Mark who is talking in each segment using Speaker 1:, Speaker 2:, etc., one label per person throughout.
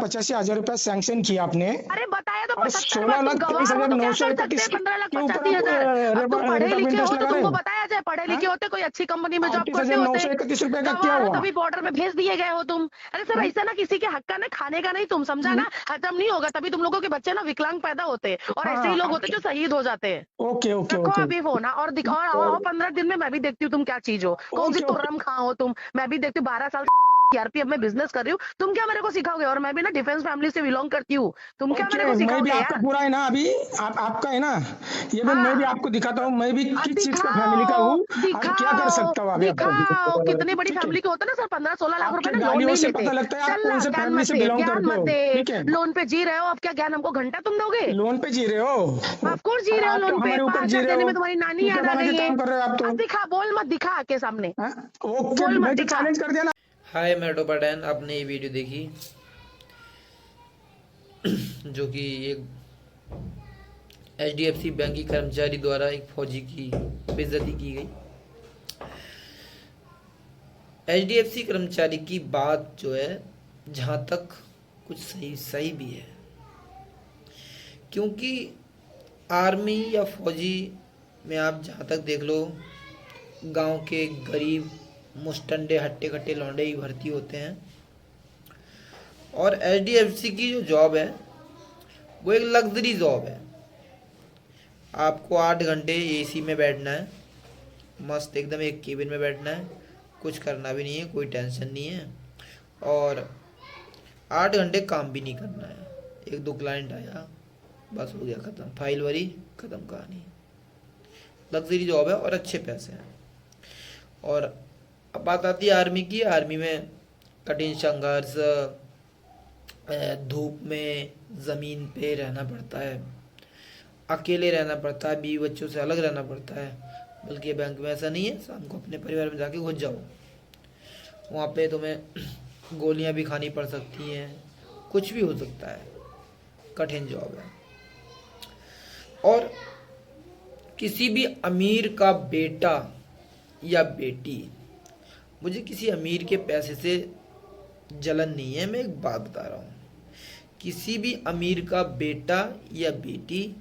Speaker 1: 85,000 रुपया सैंक्शन किया आपने।
Speaker 2: अरे बताया तो
Speaker 1: और
Speaker 2: 75 बार, तुम गवाह हो तो क्या कर सकते हैं 15,85,000। अब तुम पढ़े लिखे हो तो तुमको बताया जाए, पढ़े लिखे होते कोई अच्छी कंपनी में जॉब करते होते,
Speaker 1: 38,931 रुपया का क्या
Speaker 2: गवाह हो
Speaker 1: हुआ?
Speaker 2: तभी बॉर्डर में भेज दिए गए हो तुम। अरे सर ऐसा ना किसी के हक का ना खाने का नहीं, तुम समझा ना, हजम नहीं होगा तभी तुम लोगों के बच्चे ना विकलांग पैदा होते हैं, और ऐसे ही लोग होते जो शहीद हो जाते हैं।
Speaker 1: ओके ओके
Speaker 2: रखो
Speaker 1: ओके
Speaker 2: अभी फोन, और दिखाओ, और 15 दिन में मैं भी देखती हूँ तुम क्या चीज हो, कौन सी
Speaker 1: ओके ओके।
Speaker 2: तुर्रम खां हो तुम। मैं भी देखती हूँ 12 साल सीआरपीएफ में बिजनेस कर रही हूँ, तुम क्या मेरे को सिखाओगे? और मैं भी ना डिफेंस फैमिली से बिलोंग करती हूँ, तुम क्या मेरे
Speaker 1: ओके,
Speaker 2: को
Speaker 1: मैं भी
Speaker 2: सिखाओगे
Speaker 1: आपका
Speaker 2: यार?
Speaker 1: पूरा है ना, अभी आपका है ना, ये भी मैं भी
Speaker 2: हाँ,
Speaker 1: आपको दिखाता हूँ, मैं भी किस चीज का फैमिली का
Speaker 2: दिखाओ
Speaker 1: हूँ और क्या कर
Speaker 2: दिखाओ
Speaker 1: सकता हूँ अभी आपको।
Speaker 2: दिखाओ, कितनी बड़ी
Speaker 1: ठीक है,
Speaker 2: फैमिली के होते हैं ना सर, 15-16 लाख रुपए
Speaker 1: आपके
Speaker 2: ना लोन
Speaker 1: गालियों
Speaker 2: नहीं
Speaker 1: से
Speaker 2: लेते।
Speaker 1: पता लगता है आप
Speaker 2: चल
Speaker 1: कौन
Speaker 2: ना,
Speaker 1: से
Speaker 2: ज्ञान
Speaker 1: फैमिली
Speaker 2: मत
Speaker 1: से
Speaker 2: दे,
Speaker 1: बिलोंग
Speaker 2: ज्ञान
Speaker 1: करते
Speaker 2: मत
Speaker 1: हो।
Speaker 2: दे।
Speaker 1: ठीक है,
Speaker 2: लोन पे जी रहे हो, अब क्या ज्ञान हमको घंटा तुम दोगे?
Speaker 1: लोन पे जी रहे हो
Speaker 2: ऑफ कोर्स जी
Speaker 1: और
Speaker 2: रहे हो,
Speaker 1: आप तो
Speaker 2: लोन पे
Speaker 1: हमारे ऊपर
Speaker 2: 5,000
Speaker 1: जी रहे
Speaker 2: देने
Speaker 1: हो,
Speaker 2: में तुम्हारी नानी
Speaker 1: टीका
Speaker 2: याद आ
Speaker 1: बना के
Speaker 2: गई है।
Speaker 1: काम कर रहे हो आप तो।
Speaker 2: अब दिखा, बोल मत, दिखा आके सामने,
Speaker 1: हाँ? ओके,
Speaker 2: बोल मत,
Speaker 1: मैं तो
Speaker 2: दिखा।
Speaker 1: चैलेंज कर दिया ना।
Speaker 3: हाय मैं डो पठान, आपने ये वीडियो देखी जो कि एक एचडीएफसी बैंक की कर्मचारी द्वारा एक फौजी की बेइज्जती की गई। एचडीएफसी कर्मचारी की बात जो है जहाँ तक कुछ सही सही भी है, क्योंकि आर्मी या फौजी में आप जहाँ तक देख लो, गांव के गरीब मुस्टंडे हट्टे कट्टे लौंडे ही भर्ती होते हैं। और एचडीएफसी की जो जॉब है वो एक लग्जरी जॉब है। आपको 8 घंटे एसी में बैठना है, मस्त एकदम एक केबिन में बैठना है, कुछ करना भी नहीं है, कोई टेंशन नहीं है, और 8 घंटे काम भी नहीं करना है। एक दो क्लाइंट आया, बस हो गया, ख़त्म, फाइल भरी, ख़त्म कहानी। लग्जरी जॉब है और अच्छे पैसे हैं। और अब बात आती है आर्मी की। आर्मी में कठिन संघर्ष, धूप में ज़मीन पे रहना पड़ता है, अकेले रहना पड़ता है, बीवी बच्चों से अलग रहना पड़ता है। बल्कि बैंक में ऐसा नहीं है, शाम को अपने परिवार में जाके घुस जाओ। वहाँ पे तुम्हें गोलियां भी खानी पड़ सकती हैं, कुछ भी हो सकता है, कठिन जॉब है। और किसी भी अमीर का बेटा या बेटी, मुझे किसी अमीर के पैसे से जलन नहीं है, मैं एक बात बता रहा हूँ, किसी भी अमीर का बेटा या बेटी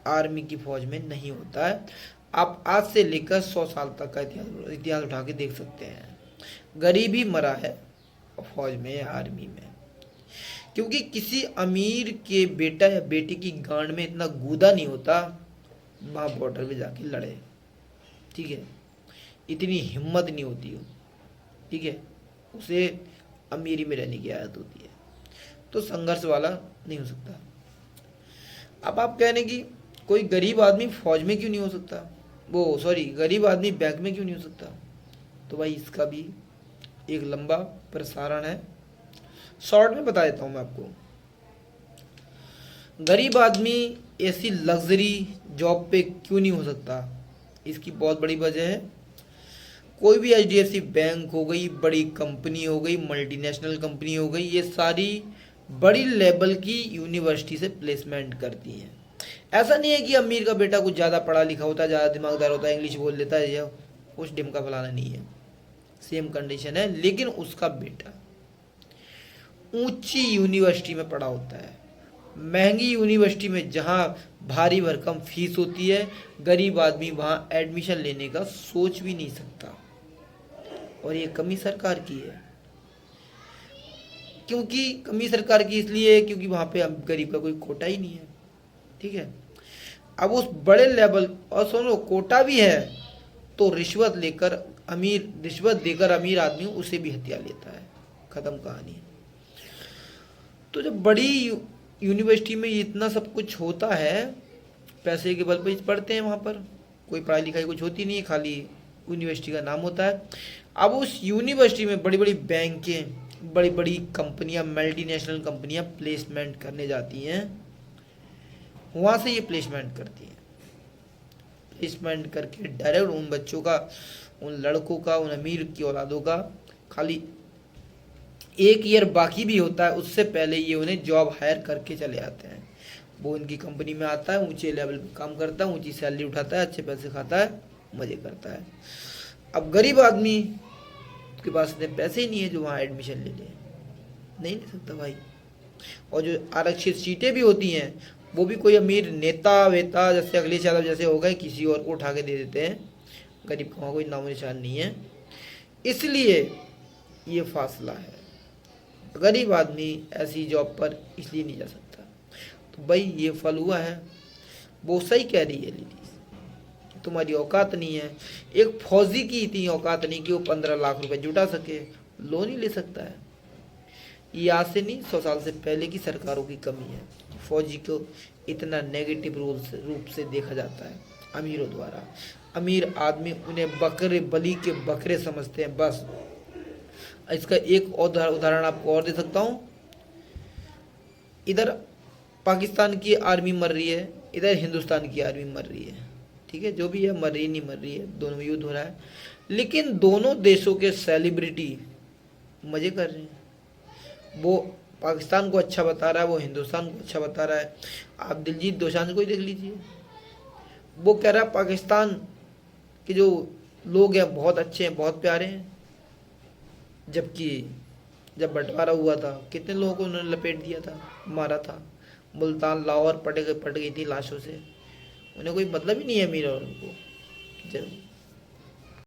Speaker 3: आर्मी की फौज में नहीं होता है। आप आज से लेकर 100 साल तक का इतिहास उठा के देख सकते हैं, गरीब ही मरा है फौज में या आर्मी में। क्योंकि किसी अमीर के बेटा या बेटी की गांड में इतना गूदा नहीं होता वहाँ बॉर्डर पे जाके लड़े, ठीक है, इतनी हिम्मत नहीं होती हो, ठीक है, उसे अमीरी में रहने की आदत होती है, तो संघर्ष वाला नहीं हो सकता। अब आप कह रहे हैं कि कोई गरीब आदमी फौज में क्यों नहीं हो सकता, वो सॉरी गरीब आदमी बैंक में क्यों नहीं हो सकता, तो भाई इसका भी एक लंबा प्रसारण है, शॉर्ट में बता देता हूँ मैं आपको। गरीब आदमी ऐसी लग्जरी जॉब पे क्यों नहीं हो सकता, इसकी बहुत बड़ी वजह है। कोई भी एचडीएफसी बैंक हो गई, बड़ी कंपनी हो गई, मल्टीनेशनल कंपनी हो गई, ये सारी बड़ी लेवल की यूनिवर्सिटी से प्लेसमेंट करती हैं। ऐसा नहीं है कि अमीर का बेटा कुछ ज़्यादा पढ़ा लिखा होता है, ज़्यादा दिमागदार होता है, इंग्लिश बोल लेता है, या कुछ ढिमका फलाना नहीं है, सेम कंडीशन है। लेकिन उसका बेटा ऊंची यूनिवर्सिटी में पढ़ा होता है, महंगी यूनिवर्सिटी में, जहाँ भारी भरकम फीस होती है, गरीब आदमी वहाँ एडमिशन लेने का सोच भी नहीं सकता। और ये कमी सरकार की है। क्योंकि कमी सरकार की इसलिए है क्योंकि वहाँ पे गरीब का कोई कोटा ही नहीं है, ठीक है। अब उस बड़े लेवल, और सुनो कोटा भी है तो रिश्वत देकर अमीर आदमी उसे भी हत्या लेता है, खत्म कहानी। तो जब बड़ी यूनिवर्सिटी में इतना सब कुछ होता है, पैसे के बल पर पढ़ते हैं, वहाँ पर कोई पढ़ाई लिखाई कुछ होती नहीं है, खाली यूनिवर्सिटी का नाम होता है। अब उस यूनिवर्सिटी में बड़ी बड़ी बैंकें, बड़ी बड़ी कंपनियां, मल्टीनेशनल कंपनियां प्लेसमेंट करने जाती हैं, वहाँ से ये प्लेसमेंट करती हैं। प्लेसमेंट करके डायरेक्ट उन बच्चों का, उन लड़कों का, उन अमीर की औलादों का खाली 1 ईयर बाकी भी होता है, उससे पहले ये उन्हें जॉब हायर करके चले आते हैं। वो इनकी कंपनी में आता है, ऊंचे लेवल पे काम करता है, ऊंची सैलरी उठाता है, अच्छे पैसे खाता है, मज़े करता है। अब गरीब आदमी के पास इतने पैसे ही नहीं है जो वहाँ एडमिशन ले ले, नहीं ले सकता भाई, और जो आरक्षित सीटें भी होती हैं वो भी कोई अमीर नेता वेता जैसे अखिलेश यादव जैसे हो गए किसी और को उठा के दे देते हैं, गरीब का वहाँ कोई नामो निशान नहीं है। इसलिए ये फासला है, गरीब आदमी ऐसी जॉब पर इसलिए नहीं जा सकता। तो भाई ये फल हुआ है। वो सही कह रही है लेडीज, तुम्हारी औकात नहीं है। एक फौजी की इतनी औकात नहीं कि वो 15 लाख रुपए जुटा सके, लोन ही ले सकता है। ये आज से नहीं 100 साल से पहले की सरकारों की कमी है। फौजी को इतना नेगेटिव रूप से देखा जाता है अमीरों द्वारा। अमीर आदमी उन्हें बकरे बलि के बकरे समझते हैं बस। इसका एक और उदाहरण आपको और दे सकता हूँ। इधर पाकिस्तान की आर्मी मर रही है, इधर हिंदुस्तान की आर्मी मर रही है, ठीक है, जो भी है मर रही नहीं मर रही है, दोनों में युद्ध हो रहा है, लेकिन दोनों देशों के सेलिब्रिटी मजे कर रहे हैं। वो पाकिस्तान को अच्छा बता रहा है, वो हिंदुस्तान को अच्छा बता रहा है। आप दिलजीत दोसांझ को ही देख लीजिए, वो कह रहा है पाकिस्तान के जो लोग हैं बहुत अच्छे हैं, बहुत प्यारे हैं, जबकि जब बंटवारा हुआ था कितने लोगों को उन्होंने लपेट दिया था, मारा था। मुल्तान लाहौर पट गई थी लाशों से। उन्हें कोई मतलब ही नहीं है अमीर और उनको।